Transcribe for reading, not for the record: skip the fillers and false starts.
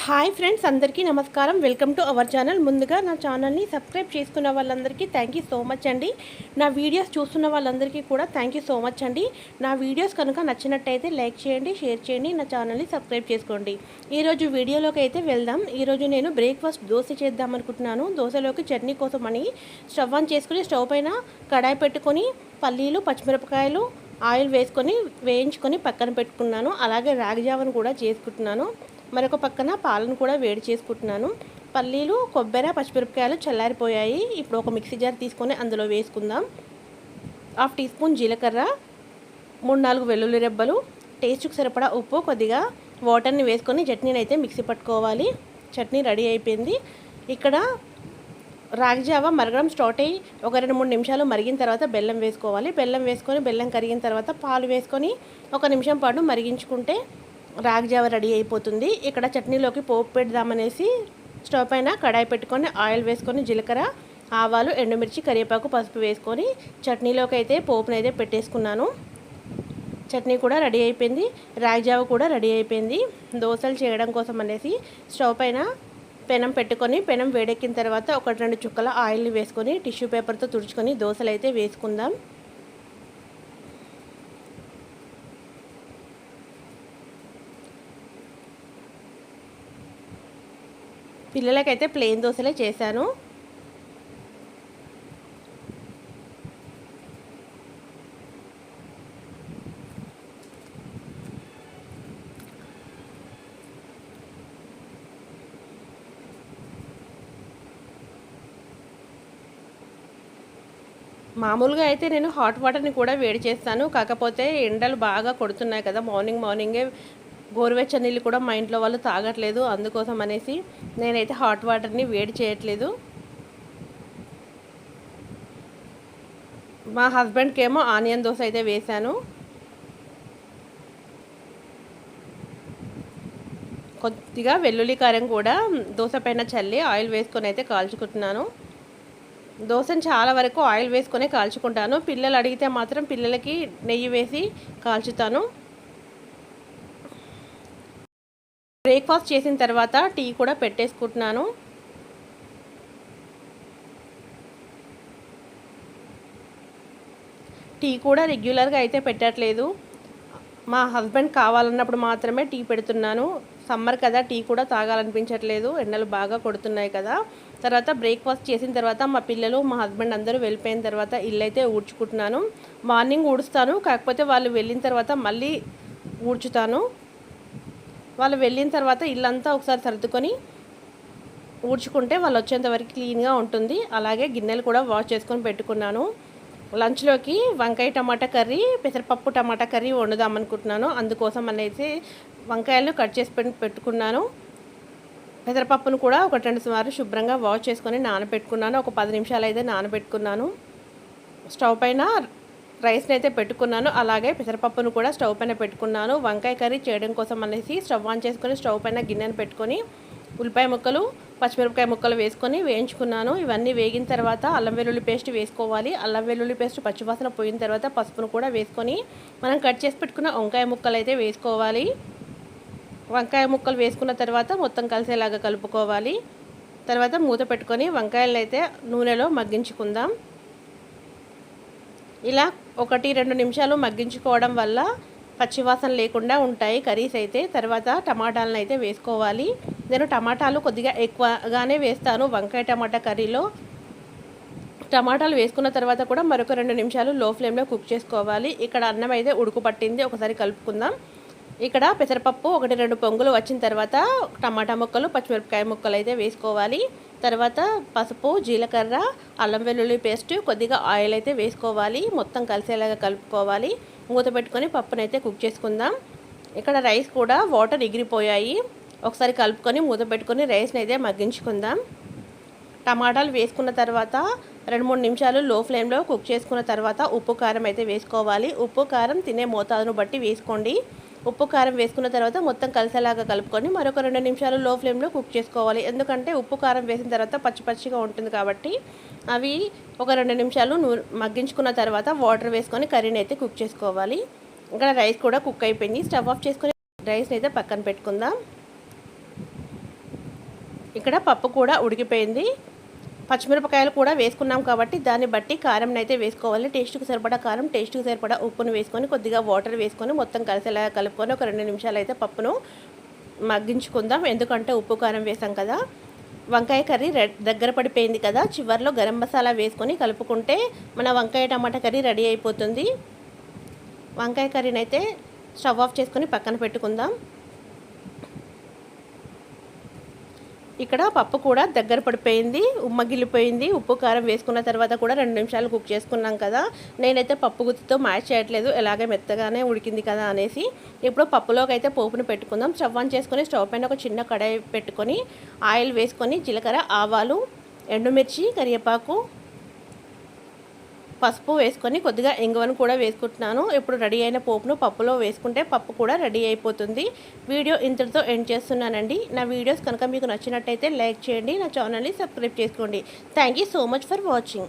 Hi friends, అందరికీ నమస్కారం. Welcome to our channel. ముందుగా నా ఛానల్ని సబ్స్క్రైబ్ చేసుకున్న వాళ్ళందరికీ థ్యాంక్ యూ సో మచ్ అండి. నా వీడియోస్ చూస్తున్న వాళ్ళందరికీ కూడా థ్యాంక్ యూ సో మచ్ అండి. నా వీడియోస్ కనుక నచ్చినట్టయితే లైక్ చేయండి, షేర్ చేయండి, నా ఛానల్ని సబ్స్క్రైబ్ చేసుకోండి. ఈరోజు వీడియోలోకి అయితే వెళ్దాం. ఈరోజు నేను బ్రేక్ఫాస్ట్ దోశ చేద్దాం అనుకుంటున్నాను. దోశలోకి చట్నీ కోసం అని స్టవ్ ఆన్ చేసుకుని స్టవ్ పైన కడాయి పెట్టుకొని పల్లీలు, పచ్చిమిరపకాయలు, ఆయిల్ వేసుకొని వేయించుకొని పక్కన పెట్టుకున్నాను. అలాగే రాగి జావను కూడా చేసుకుంటున్నాను. మరొక పక్కన పాలను కూడా వేడి చేసుకుంటున్నాను. పల్లీలు, కొబ్బరి, పచ్చిమిరపకాయలు చల్లారిపోయాయి. ఇప్పుడు ఒక మిక్సీ జార్ తీసుకొని అందులో వేసుకుందాం. 1/2 టీ స్పూన్ జీలకర్ర, 3-4 వెల్లుల్లి రెబ్బలు, టేస్ట్కి సరిపడా ఉప్పు, కొద్దిగా వాటర్ని వేసుకొని చట్నీని అయితే మిక్సీ పట్టుకోవాలి. చట్నీ రెడీ అయిపోయింది. ఇక్కడ రాగి జావ మరగడం స్టార్ట్ అయ్యి ఒక 2-3 నిమిషాలు మరిగిన తర్వాత బెల్లం వేసుకోవాలి. బెల్లం వేసుకొని బెల్లం కరిగిన తర్వాత పాలు వేసుకొని 1 నిమిషం పాటు మరిగించుకుంటే రాగి జావ రెడీ అయిపోతుంది. ఇక్కడ చట్నీలోకి పోపు పెడదామనేసి స్టవ్ పైన కడాయి పెట్టుకొని ఆయిల్ వేసుకొని జీలకర్ర, ఆవాలు, ఎండుమిర్చి, కరివేపాకు, పసుపు వేసుకొని చట్నీలోకి అయితే పోపునైతే పెట్టేసుకున్నాను. చట్నీ కూడా రెడీ అయిపోయింది. రాగి జావ కూడా రెడీ అయిపోయింది. దోశలు చేయడం కోసం అనేసి స్టవ్ పైన పెనం పెట్టుకొని పెనం వేడెక్కిన తర్వాత 1-2 చుక్కల ఆయిల్ని వేసుకొని టిష్యూ పేపర్తో తుడుచుకొని దోశలు అయితే వేసుకుందాం. పిల్లలకైతే ప్లెయిన్ దోశలే చేశాను. మామూలుగా అయితే నేను హాట్ వాటర్ని కూడా వేడి చేస్తాను. కాకపోతే ఎండలు బాగా కొడుతున్నాయి కదా, మార్నింగే గోరువెచ్చని నీళ్ళు కూడా మా ఇంట్లో వాళ్ళు తాగట్లేదు. అందుకోసం అనేసి నేనైతే హాట్ వాటర్ని వేడి చేయట్లేదు. మా హస్బెండ్కి ఏమో ఆనియన్ దోశ అయితే వేశాను. కొద్దిగా వెల్లుల్లి కారం కూడా దోశ పైన చల్లి ఆయిల్ వేసుకొని అయితే కాల్చుకుంటున్నాను. దోశను చాలా వరకు ఆయిల్ వేసుకొని కాల్చుకుంటాను. పిల్లలు అడిగితే మాత్రం పిల్లలకి నెయ్యి వేసి కాల్చుతాను. బ్రేక్ఫాస్ట్ చేసిన తర్వాత టీ కూడా పెట్టేసుకుంటున్నాను. టీ కూడా రెగ్యులర్గా అయితే పెట్టట్లేదు. మా హస్బెండ్ కావాలన్నప్పుడు మాత్రమే టీ పెడుతున్నాను. సమ్మర్ కదా, టీ కూడా తాగాలనిపించట్లేదు, ఎండలు బాగా కొడుతున్నాయి కదా. తర్వాత బ్రేక్ఫాస్ట్ చేసిన తర్వాత మా పిల్లలు, మా హస్బెండ్ అందరూ వెళ్ళిపోయిన తర్వాత ఇల్లు అయితే ఊడ్చుకుంటున్నాను. మార్నింగ్ ఊడుస్తాను, కాకపోతే వాళ్ళు వెళ్ళిన తర్వాత మళ్ళీ ఊడ్చుతాను. వాళ్ళు వెళ్ళిన తర్వాత ఇల్లంతా ఒకసారి సర్దుకొని ఊడ్చుకుంటే వాళ్ళు వచ్చేంత వరకు క్లీన్గా ఉంటుంది. అలాగే గిన్నెలు కూడా వాష్ చేసుకొని పెట్టుకున్నాను. లంచ్లోకి వంకాయ టమాటా కర్రీ, పెసరపప్పు టమాటా కర్రీ వండుదామనుకుంటున్నాను. అందుకోసం అనేసి వంకాయలను కట్ చేసి పెట్టుకున్నాను. పెసరపప్పును కూడా 1-2 సార్లు శుభ్రంగా వాష్ చేసుకొని నానబెట్టుకున్నాను. ఒక 10 నిమిషాలు అయితే నానబెట్టుకున్నాను. స్టవ్ పైన రైస్ని అయితే పెట్టుకున్నాను. అలాగే పెసరపప్పును కూడా స్టవ్ పైన పెట్టుకున్నాను. వంకాయ కర్రీ చేయడం కోసం అనేసి స్టవ్ ఆన్ చేసుకొని స్టవ్ పైన గిన్నెను పెట్టుకొని ఉల్లిపాయ ముక్కలు, పచ్చిమిరపకాయ ముక్కలు వేసుకొని వేయించుకున్నాను. ఇవన్నీ వేగిన తర్వాత అల్లం వెల్లుల్లి పేస్ట్ వేసుకోవాలి. అల్లం వెల్లుల్లి పేస్ట్ పచ్చివాసన పోయిన తర్వాత పసుపును కూడా వేసుకొని మనం కట్ చేసి పెట్టుకున్న వంకాయ ముక్కలు అయితే వేసుకోవాలి. వంకాయ ముక్కలు వేసుకున్న తర్వాత మొత్తం కలిసేలాగా కలుపుకోవాలి. తర్వాత మూత పెట్టుకొని వంకాయలను అయితే నూనెలో మగ్గించుకుందాం. ఇలా 1-2 నిమిషాలు మగ్గించుకోవడం వల్ల పచ్చివాసన లేకుండా ఉంటాయి కర్రీస్ అయితే. తర్వాత టమాటాలను అయితే వేసుకోవాలి. నేను టమాటాలు కొద్దిగా ఎక్కువగానే వేస్తాను వంకాయ టమాటా కర్రీలో. టమాటాలు వేసుకున్న తర్వాత కూడా మరొక 2 నిమిషాలు లో ఫ్లేమ్లో కుక్ చేసుకోవాలి. ఇక్కడ అన్నం అయితే ఉడుకు పట్టింది, ఒకసారి కలుపుకుందాం. ఇక్కడ పెసరపప్పు 1-2 పొంగులు వచ్చిన తర్వాత టమాటా ముక్కలు, పచ్చిమిరపకాయ ముక్కలు అయితే వేసుకోవాలి. తర్వాత పసుపు, జీలకర్ర, అల్లం వెల్లుల్లి పేస్ట్, కొద్దిగా ఆయిల్ అయితే వేసుకోవాలి. మొత్తం కలిసేలాగా కలుపుకోవాలి. మూత పెట్టుకొని పప్పునైతే కుక్ చేసుకుందాం. ఇక్కడ రైస్ కూడా వాటర్ ఎగిరిపోయాయి. ఒకసారి కలుపుకొని మూత పెట్టుకొని రైస్ని అయితే మగ్గించుకుందాం. టమాటాలు వేసుకున్న తర్వాత 2-3 నిమిషాలు లో ఫ్లేమ్లో కుక్ చేసుకున్న తర్వాత ఉప్పు కారం అయితే వేసుకోవాలి. ఉప్పు కారం తినే మోతాదును బట్టి వేసుకోండి. ఉప్పు కారం వేసుకున్న తర్వాత మొత్తం కలిసేలాగా కలుపుకొని మరొక 2 నిమిషాలు లో ఫ్లేమ్లో కుక్ చేసుకోవాలి. ఎందుకంటే ఉప్పు కారం వేసిన తర్వాత పచ్చిగా ఉంటుంది కాబట్టి అవి ఒక 2 నిమిషాలు మగ్గించుకున్న తర్వాత వాటర్ వేసుకొని కర్రీని అయితే కుక్ చేసుకోవాలి. ఇక్కడ రైస్ కూడా కుక్ అయిపోయింది. స్టవ్ ఆఫ్ చేసుకొని రైస్ని అయితే పక్కన పెట్టుకుందాం. ఇక్కడ పప్పు కూడా ఉడికిపోయింది. పచ్చిమిరపకాయలు కూడా వేసుకున్నాం కాబట్టి దాన్ని బట్టి కారం అయితే వేసుకోవాలి. టేస్ట్కి సరిపడా కారం, టేస్ట్కి సరిపడా ఉప్పును వేసుకొని కొద్దిగా వాటర్ వేసుకొని మొత్తం కలిసేలా కలుపుకొని ఒక 2 నిమిషాలు అయితే పప్పును మగ్గించుకుందాం. ఎందుకంటే ఉప్పు కారం వేసాం కదా. వంకాయ కర్రీ దగ్గర పడిపోయింది కదా. చివరిలో గరం మసాలా వేసుకొని కలుపుకుంటే మన వంకాయ టమాటా కర్రీ రెడీ అయిపోతుంది. వంకాయ కర్రీని అయితే స్టవ్ ఆఫ్ చేసుకొని పక్కన పెట్టుకుందాం. ఇక్కడ పప్పు కూడా దగ్గర పడిపోయింది, ఉమ్మగిలిపోయింది. ఉప్పు కారం వేసుకున్న తర్వాత కూడా 2 నిమిషాలు కుక్ చేసుకున్నాం కదా. నేనైతే పప్పు గుత్తితో మ్యాచ్ చేయట్లేదు, ఎలాగే మెత్తగానే ఉడికింది కదా అనేసి. ఇప్పుడు పప్పులోకి అయితే పోపును పెట్టుకుందాం. స్టవ్ ఆన్ చేసుకొని స్టవ్ పైన ఒక చిన్న కడాయి పెట్టుకొని ఆయిల్ వేసుకొని జీలకర్ర, ఆవాలు, ఎండుమిర్చి, కరివేపాకు, పసుపు వేసుకొని కొద్దిగా ఇంగువను కూడా వేసుకుంటున్నాను. ఇప్పుడు రెడీ అయిన పోపును పప్పులో వేసుకుంటే పప్పు కూడా రెడీ అయిపోతుంది. వీడియో ఇంతటితో ఎండ్ చేస్తున్నానండి. నా వీడియోస్ కనుక మీకు నచ్చినట్టయితే లైక్ చేయండి, నా ఛానల్ని సబ్స్క్రైబ్ చేసుకోండి. Thank you so much for watching.